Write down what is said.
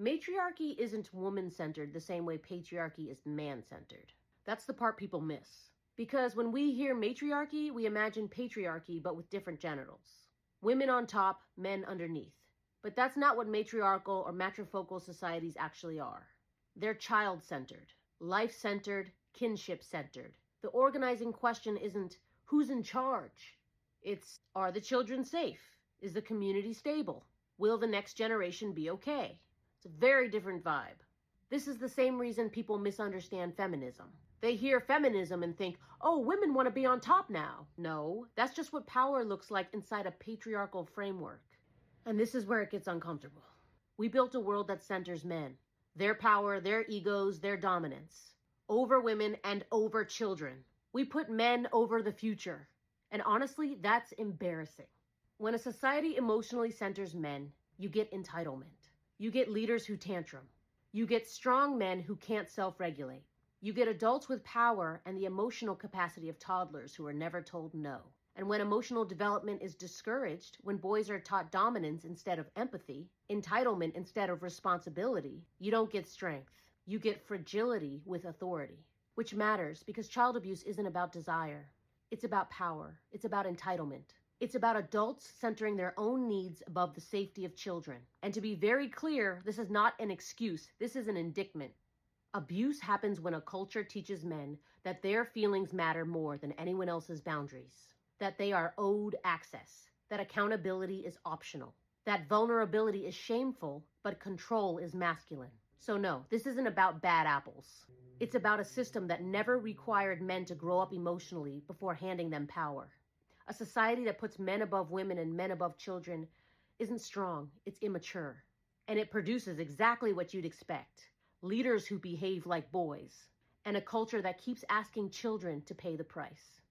Matriarchy isn't woman-centered the same way patriarchy is man-centered. That's the part people miss. Because when we hear matriarchy, we imagine patriarchy but with different genitals. Women on top, men underneath. But that's not what matriarchal or matrifocal societies actually are. They're child-centered, life-centered, kinship-centered. The organizing question isn't who's in charge. It's, are the children safe? Is the community stable? Will the next generation be okay? It's a very different vibe. This is the same reason people misunderstand feminism. They hear feminism and think, oh, women want to be on top now. No, that's just what power looks like inside a patriarchal framework. And this is where it gets uncomfortable. We built a world that centers men, their power, their egos, their dominance, over women and over children. We put men over the future. And honestly, that's embarrassing. When a society emotionally centers men, you get entitlement. You get leaders who tantrum. You get strong men who can't self-regulate. You get adults with power and the emotional capacity of toddlers who are never told no. And when emotional development is discouraged, when boys are taught dominance instead of empathy, entitlement instead of responsibility, you don't get strength. You get fragility with authority, which matters because child abuse isn't about desire. It's about power. It's about entitlement. It's about adults centering their own needs above the safety of children. And to be very clear, this is not an excuse. This is an indictment. Abuse happens when a culture teaches men that their feelings matter more than anyone else's boundaries, that they are owed access, that accountability is optional, that vulnerability is shameful, but control is masculine. So no, this isn't about bad apples. It's about a system that never required men to grow up emotionally before handing them power. A society that puts men above women and men above children isn't strong, it's immature. And it produces exactly what you'd expect. Leaders who behave like boys. And a culture that keeps asking children to pay the price.